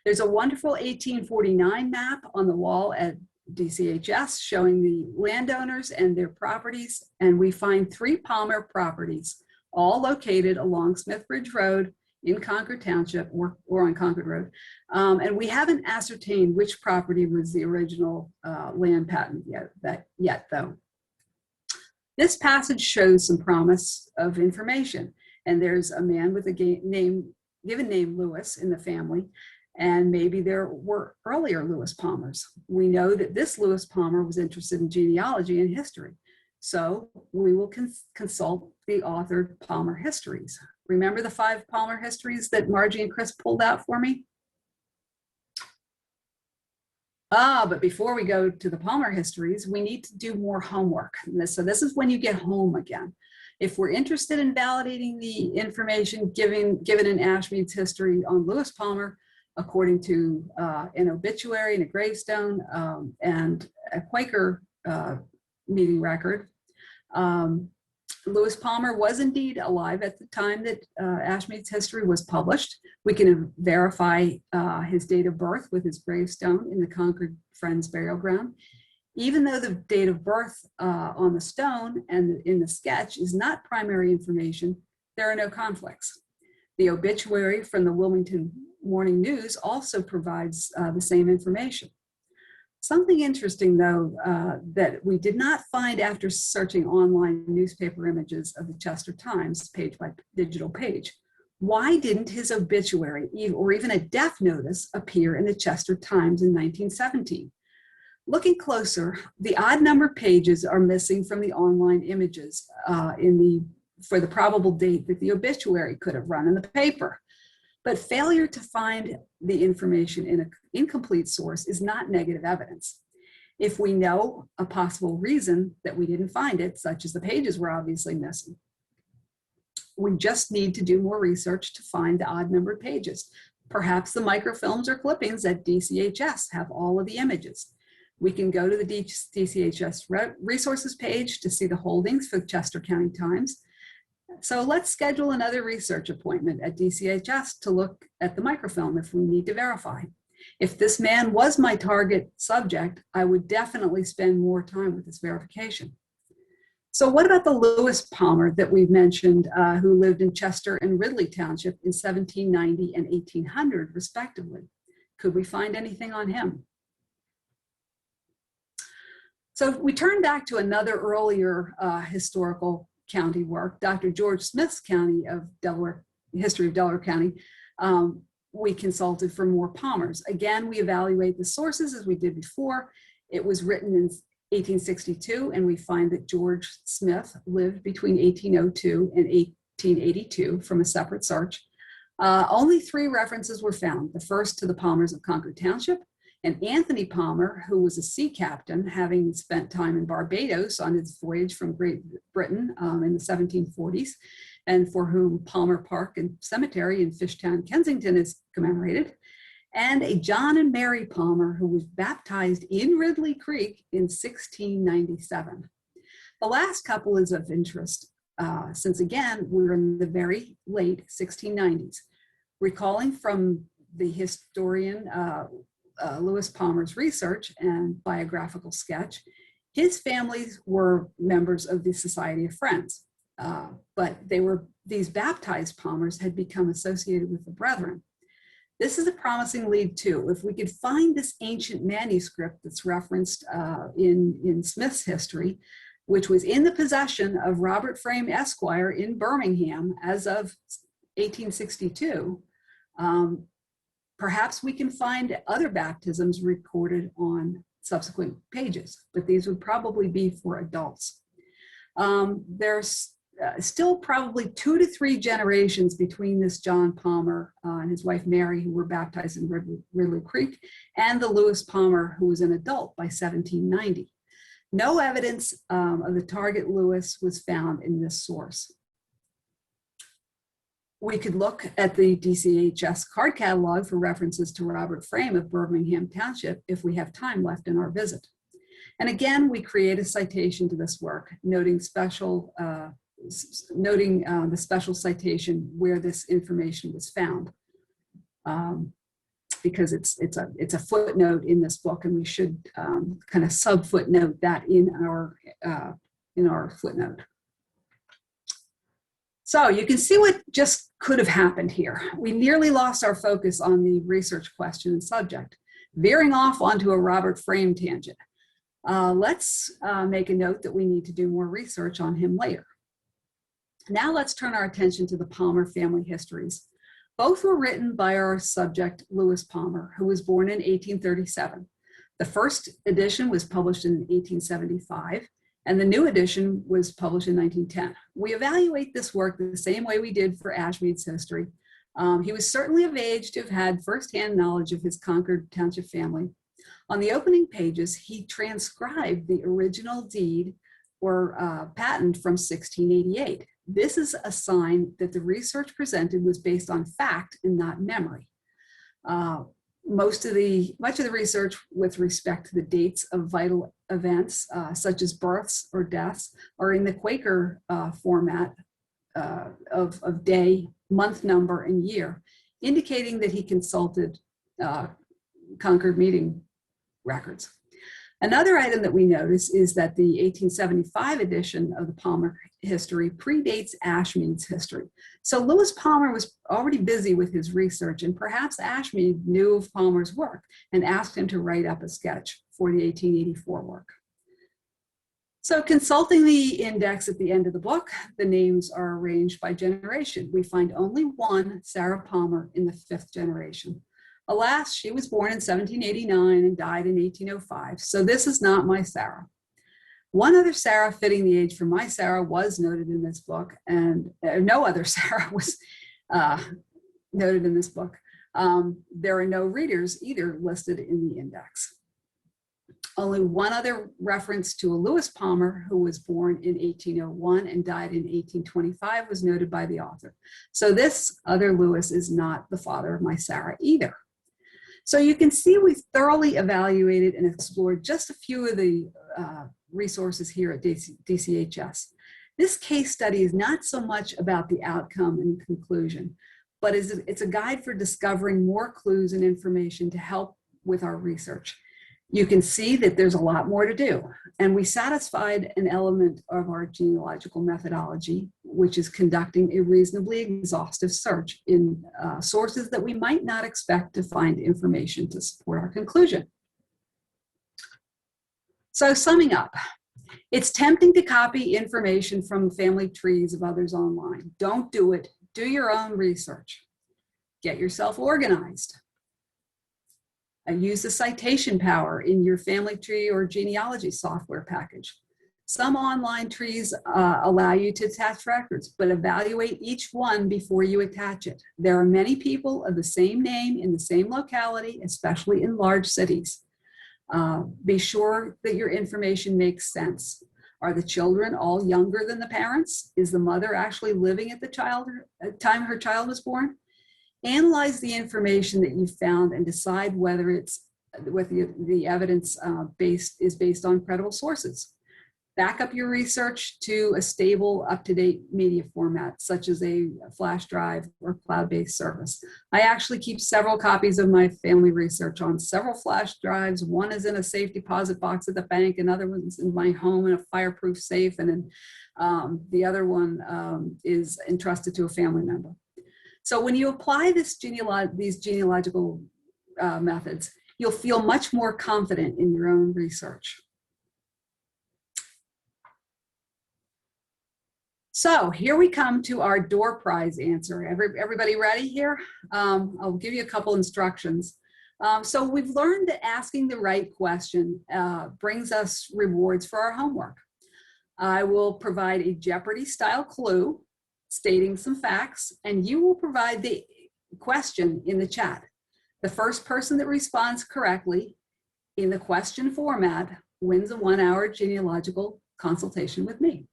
There's a wonderful 1849 map on the wall at DCHS showing the landowners and their properties, and we find 3 Palmer properties, all located along Smith Bridge Road in Concord Township or on Concord Road. And we haven't ascertained which property was the original land patent yet though. This passage shows some promise of information, and there's a man with a given name Lewis in the family, and maybe there were earlier Lewis Palmers. We know that this Lewis Palmer was interested in genealogy and history, so we will consult the authored Palmer histories. Remember the 5 Palmer histories that Margie and Chris pulled out for me? But before we go to the Palmer histories, we need to do more homework. So this is when you get home again. If we're interested in validating the information given in Ashmead's history on Lewis Palmer, according to an obituary and a gravestone and a Quaker meeting record, Lewis Palmer was indeed alive at the time that Ashmead's history was published. We can verify his date of birth with his gravestone in the Concord Friends Burial Ground. Even though the date of birth on the stone and in the sketch is not primary information, there are no conflicts. The obituary from the Wilmington Morning News also provides the same information. Something interesting, though, that we did not find after searching online newspaper images of the Chester Times, page by digital page. Why didn't his obituary or even a death notice appear in the Chester Times in 1917? Looking closer, the odd number pages are missing from the online images for the probable date that the obituary could have run in the paper. But failure to find the information in an incomplete source is not negative evidence. If we know a possible reason that we didn't find it, such as the pages were obviously missing, we just need to do more research to find the odd numbered pages. Perhaps the microfilms or clippings at DCHS have all of the images. We can go to the DCHS resources page to see the holdings for the Chester County Times. So let's schedule another research appointment at DCHS to look at the microfilm if we need to verify. If this man was my target subject, I would definitely spend more time with this verification. So what about the Lewis Palmer that we've mentioned, who lived in Chester and Ridley Township in 1790 and 1800, respectively? Could we find anything on him? So we turn back to another earlier historical county work, Dr. George Smith's County of Delaware, History of Delaware County. We consulted for more Palmers. Again, we evaluate the sources as we did before. It was written in 1862, and we find that George Smith lived between 1802 and 1882 from a separate search. Only 3 references were found. The first to the Palmers of Concord Township, and Anthony Palmer, who was a sea captain, having spent time in Barbados on his voyage from Great Britain in the 1740s, and for whom Palmer Park and Cemetery in Fishtown, Kensington is commemorated, and a John and Mary Palmer, who was baptized in Ridley Creek in 1697. The last couple is of interest, since again, we're in the very late 1690s. Recalling from the historian Lewis Palmer's research and biographical sketch, his families were members of the Society of Friends, but these baptized Palmers had become associated with the Brethren. This is a promising lead too. If we could find this ancient manuscript that's referenced in Smith's history, which was in the possession of Robert Frame Esquire in Birmingham as of 1862, perhaps we can find other baptisms recorded on subsequent pages, but these would probably be for adults. There's still probably 2 to 3 generations between this John Palmer and his wife Mary, who were baptized in Ridley Creek, and the Lewis Palmer, who was an adult by 1790. No evidence of the target Lewis was found in this source. We could look at the DCHS card catalog for references to Robert Frame of Birmingham Township if we have time left in our visit. And again, we create a citation to this work, noting the special citation where this information was found, because it's a footnote in this book, and we should kind of sub-footnote that in our footnote. So you can see what just could have happened here. We nearly lost our focus on the research question and subject, veering off onto a Robert Frame tangent. Let's make a note that we need to do more research on him later. Now let's turn our attention to the Palmer family histories. Both were written by our subject, Lewis Palmer, who was born in 1837. The first edition was published in 1875, and the new edition was published in 1910. We evaluate this work the same way we did for Ashmead's history. He was certainly of age to have had firsthand knowledge of his Concord Township family. On the opening pages, he transcribed the original deed or patent from 1688. This is a sign that the research presented was based on fact and not memory. Much of the research with respect to the dates of vital events, such as births or deaths, are in the Quaker format of day, month number, and year, indicating that he consulted Concord meeting records. Another item that we notice is that the 1875 edition of the Palmer history predates Ashmead's history. So Lewis Palmer was already busy with his research, and perhaps Ashmead knew of Palmer's work and asked him to write up a sketch for the 1884 work. So consulting the index at the end of the book, the names are arranged by generation. We find only one Sarah Palmer in the 5th generation. Alas, she was born in 1789 and died in 1805, so this is not my Sarah. One other Sarah fitting the age for my Sarah was noted in this book, and no other Sarah was noted in this book. There are no readers either listed in the index. Only one other reference to a Lewis Palmer, who was born in 1801 and died in 1825, was noted by the author. So this other Lewis is not the father of my Sarah either. So you can see we've thoroughly evaluated and explored just a few of the resources here at DCHS. This case study is not so much about the outcome and conclusion, but it's a guide for discovering more clues and information to help with our research. You can see that there's a lot more to do, and we satisfied an element of our genealogical methodology, which is conducting a reasonably exhaustive search in sources that we might not expect to find information to support our conclusion. So summing up, it's tempting to copy information from family trees of others online. Don't do it. Do your own research. Get yourself organized. Use the citation power in your family tree or genealogy software package. Some online trees allow you to attach records, but evaluate each one before you attach it. There are many people of the same name in the same locality, especially in large cities. Be sure that your information makes sense. Are the children all younger than the parents? Is the mother actually living at the time her child was born? Analyze the information that you found and decide whether the evidence is based on credible sources. Back up your research to a stable, up-to-date media format, such as a flash drive or cloud-based service. I actually keep several copies of my family research on several flash drives. One is in a safe deposit box at the bank, another one's in my home in a fireproof safe, and then the other one is entrusted to a family member. So when you apply these genealogical methods, you'll feel much more confident in your own research. So here we come to our door prize answer. Everybody ready here? I'll give you a couple instructions. So we've learned that asking the right question brings us rewards for our homework. I will provide a Jeopardy style clue stating some facts, and you will provide the question in the chat. The first person that responds correctly in the question format wins a 1-hour genealogical consultation with me.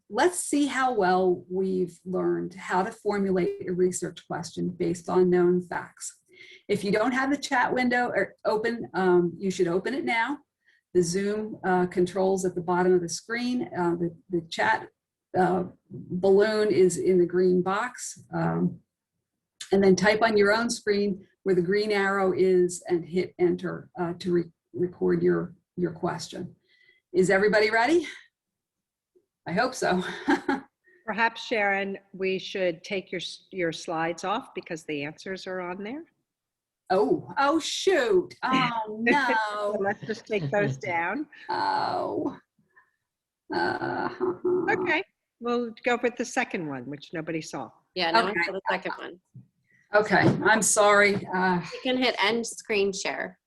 Let's see how well we've learned how to formulate a research question based on known facts. If you don't have the chat window open, you should open it now. The Zoom controls at the bottom of the screen. The chat balloon is in the green box, and then type on your own screen where the green arrow is and hit enter to record your question. Is everybody ready? I hope so. Perhaps, Sharon, we should take your slides off because the answers are on there. Oh shoot. Oh no. So let's just take those down. Oh. Okay, we'll go with the second one, which nobody saw. Yeah, no Okay. one saw the second one. Okay, I'm sorry. You can hit end screen share.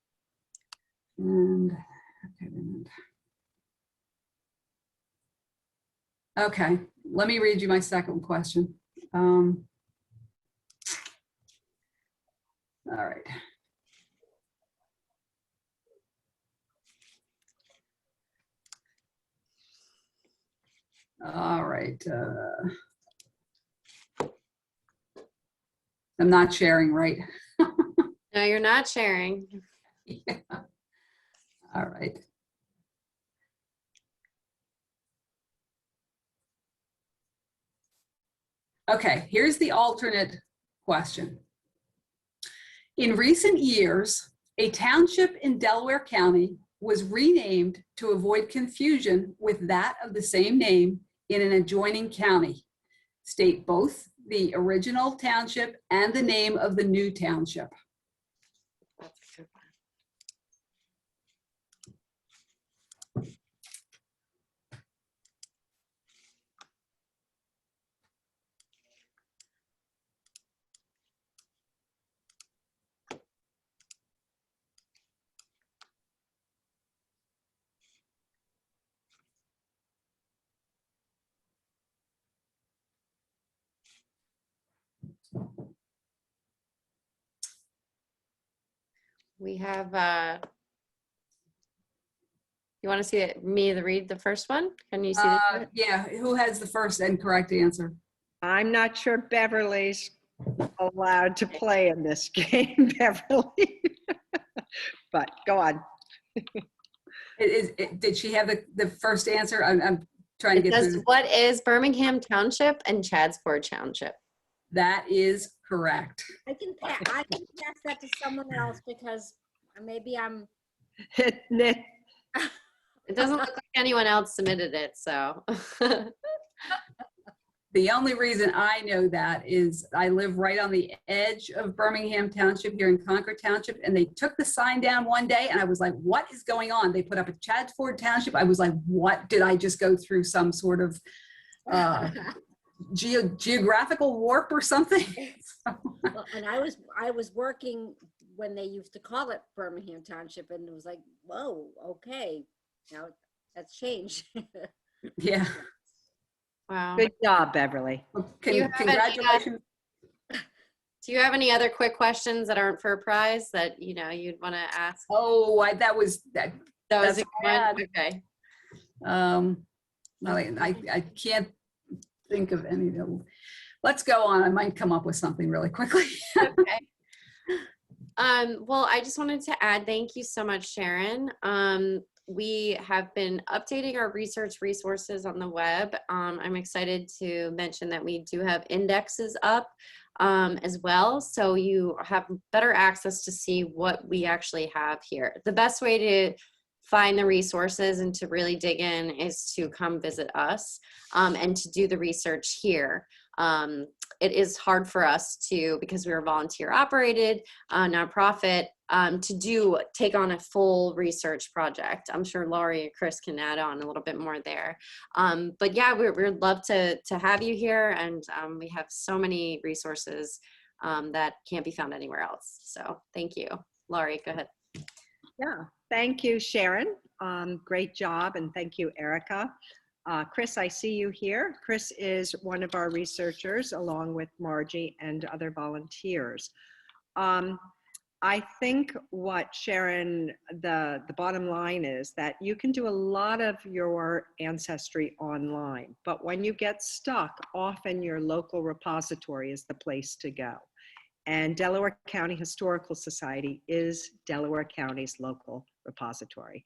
Okay, let me read you my second question. All right. All right. I'm not sharing, right? No, you're not sharing. Yeah. All right. Okay, here's the alternate question. In recent years, a township in Delaware County was renamed to avoid confusion with that of the same name in an adjoining county. State both the original township and the name of the new township. That's a good one. We have, you want to see me to read the first one? Can you see this? Yeah, who has the first and correct answer? I'm not sure Beverly's allowed to play in this game, Beverly. But go on. Did she have the first answer? I'm trying to It get says, through. what is Birmingham Township and Chadsford Township? That is correct. I can pass that to someone else because maybe I'm. It doesn't look like anyone else submitted it, so. The only reason I know that is I live right on the edge of Birmingham Township here in Concord Township, and they took the sign down one day and I was like, what is going on? They put up a Chadsford Township. I was like, what? Did I just go through some sort of geographical warp or something? Well, and I was working when they used to call it Birmingham Township, and it was like, whoa, okay, now that's changed. Yeah. Wow. Good job, Beverly. Congratulations. Do you have any other quick questions that aren't for a prize that you'd want to ask? Oh, that was That was a good bad. one? Okay. I can't think of any. Let's go on. I might come up with something really quickly. Okay. Well, I just wanted to add, thank you so much, Sharon. We have been updating our research resources on the web. I'm excited to mention that we do have indexes up as well, so you have better access to see what we actually have here. The best way to find the resources and to really dig in is to come visit us and to do the research here. It is hard for us to, because we're a volunteer operated nonprofit, to take on a full research project. I'm sure Laurie and Chris can add on a little bit more there. But yeah, we'd love to have you here, and we have so many resources that can't be found anywhere else. So thank you. Laurie, go ahead. Yeah, thank you, Sharon. Great job, and thank you, Erica. Chris, I see you here. Chris is one of our researchers along with Margie and other volunteers. I think what Sharon, the bottom line is that you can do a lot of your ancestry online, but when you get stuck, often your local repository is the place to go. And Delaware County Historical Society is Delaware County's local repository.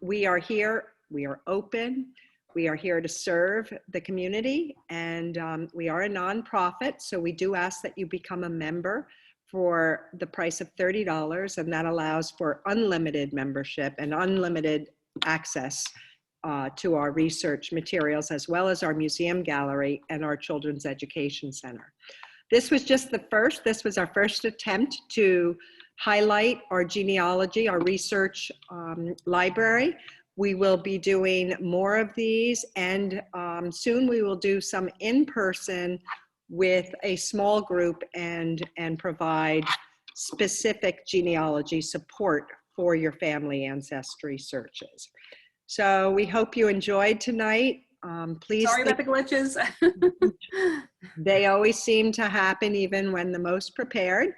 We are here, we are open, we are here to serve the community, and we are a nonprofit, so we do ask that you become a member for the price of $30, and that allows for unlimited membership and unlimited access to our research materials, as well as our museum gallery and our children's education center. This was just this was our first attempt to highlight our genealogy, our research library. We will be doing more of these, and soon we will do some in-person with a small group and provide specific genealogy support for your family ancestry searches. So we hope you enjoyed tonight. Please. Sorry about the glitches. They always seem to happen even when the most prepared.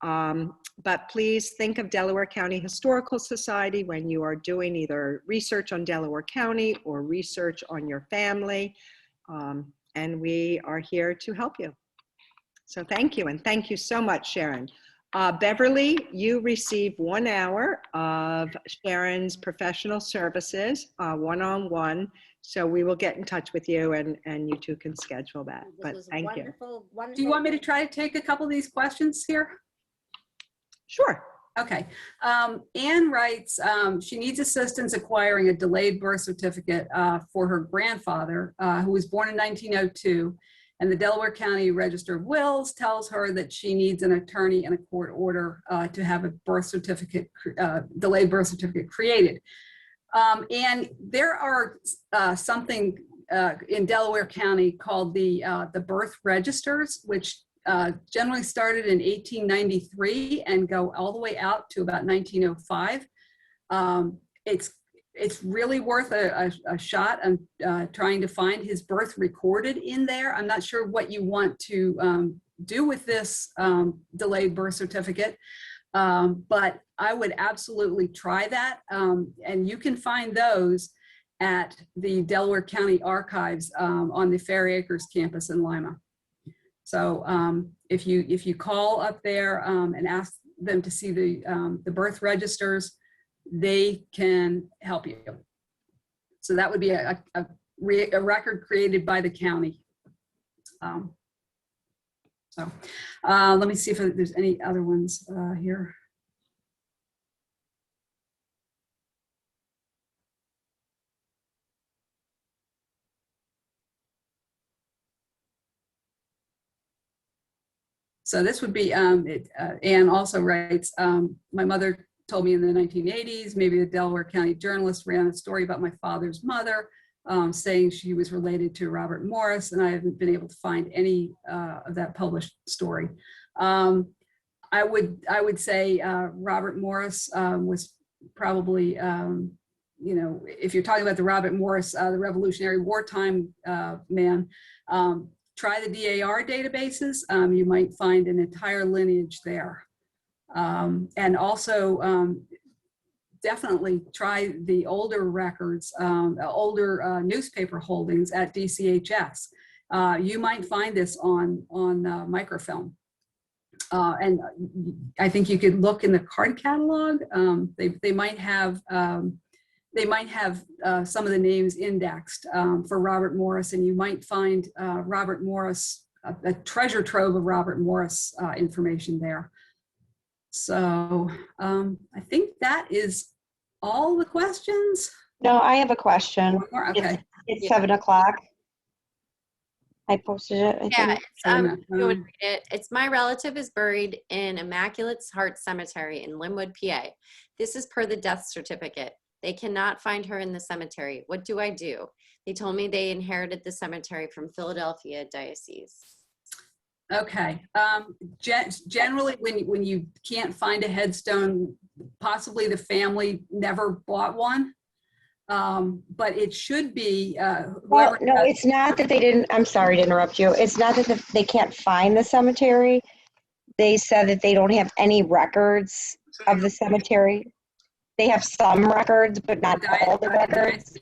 But please think of Delaware County Historical Society when you are doing either research on Delaware County or research on your family. And we are here to help you. So thank you, and thank you so much, Sharon. Beverly, you receive 1 hour of Sharon's professional services, one-on-one. So we will get in touch with you, and you two can schedule that. But thank you. Do you want me to try to take a couple of these questions here? Sure. Okay. Anne writes, she needs assistance acquiring a delayed birth certificate for her grandfather, who was born in 1902. And the Delaware County Register of Wills tells her that she needs an attorney and a court order to have a birth certificate, delayed birth certificate created. And there are something in Delaware County called the birth registers, which generally started in 1893 and go all the way out to about 1905. It's really worth a shot on trying to find his birth recorded in there. I'm not sure what you want to do with this delayed birth certificate. But I would absolutely try that. And you can find those at the Delaware County Archives on the Fair Acres campus in Lima. So if you call up there and ask them to see the birth registers, they can help you. So that would be a record created by the county. Let me see if there's any other ones here. So this would be, Anne also writes, my mother told me in the 1980s, maybe the Delaware County journalist ran a story about my father's mother, saying she was related to Robert Morris, and I haven't been able to find any of that published story. I would say Robert Morris was probably, you know, if you're talking about the Robert Morris, the Revolutionary wartime man, try the DAR databases. You might find an entire lineage there. And also definitely try the older records, older newspaper holdings at DCHS. You might find this on microfilm. And I think you could look in the card catalog. They might have some of the names indexed for Robert Morris, and you might find Robert Morris, a treasure trove of Robert Morris information there. So I think that is all the questions. No, I have a question. One more? Okay. It's 7 o'clock. I posted it. I Yeah, think. it's, go and read it. It's my relative is buried in Immaculate Heart Cemetery in Linwood, PA. This is per the death certificate. They cannot find her in the cemetery. What do I do? They told me they inherited the cemetery from Philadelphia Diocese. Okay. Generally, when you can't find a headstone, possibly the family never bought one. But it should be Well, no, it's not that they didn't. I'm sorry to interrupt you. It's not that they can't find the cemetery. They said that they don't have any records of the cemetery. They have some records, but not all the records.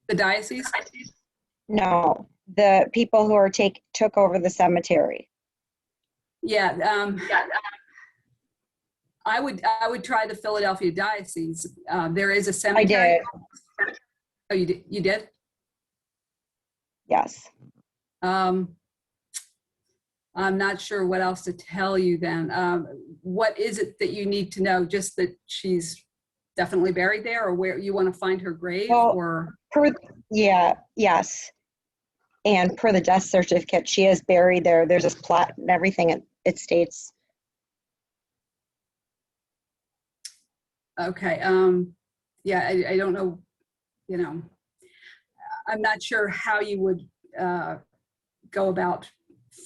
The diocese? No, the people who are took over the cemetery. Yeah, I would try the Philadelphia Diocese. There is a cemetery. I did. Oh, you did? You did? Yes. I'm not sure what else to tell you then. What is it that you need to know? Just that she's definitely buried there, or where you want to find her grave? Well, or yes. And per the death certificate, she is buried there. There's this plot and everything it states. Okay. Yeah, I don't know, you know, I'm not sure how you would go about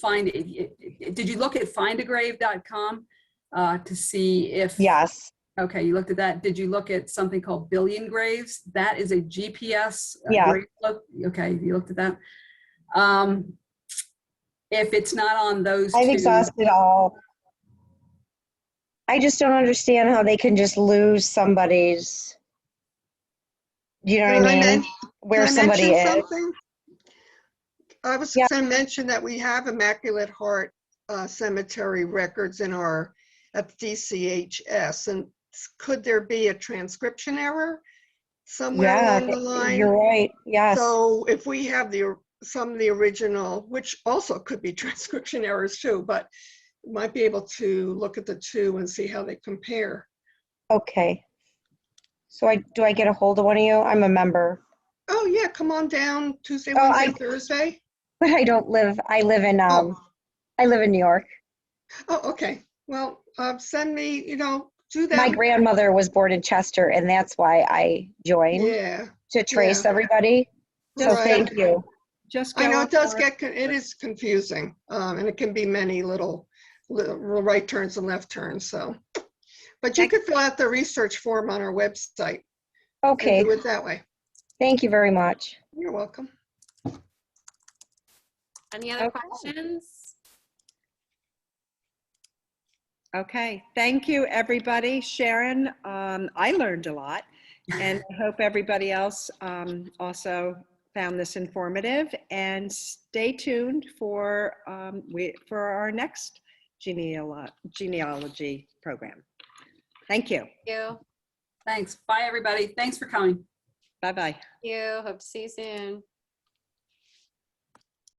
finding it. Did you look at findagrave.com to see if? Yes. Okay, you looked at that. Did you look at something called Billion Graves? That is a GPS Yeah. grave look. Okay, you looked at that. If it's not on those I've two, exhausted all. I just don't understand how they can just lose somebody's, you know what I mean? Where Can I somebody mention is. something? I was Yeah. going to mention that we have Immaculate Heart Cemetery records in at DCHS, and could there be a transcription error somewhere Yeah, along the line? you're right. Yes. So if we have some of the original, which also could be transcription errors too, but might be able to look at the two and see how they compare. Okay. So do I get a hold of one of you? I'm a member. Oh yeah, come on down Tuesday, Oh, Wednesday, Thursday. But I live in I live in New York. Oh, okay. Well, send me, do that. My grandmother was born in Chester, and that's why I joined to trace everybody. So Right. thank you. Just I know go it does up it is confusing, and it can be many little right turns and left turns. So, but you could fill out the research form on our website. Okay. And do it that way. Thank you very much. You're welcome. Any other Okay. questions? Okay, thank you, everybody. Sharon, I learned a lot, and I hope everybody else also found this informative. And stay tuned for our next genealogy program. Thank you. Thank you. Thanks. Bye, everybody. Thanks for coming. Bye-bye. Thank you. Hope to see you soon.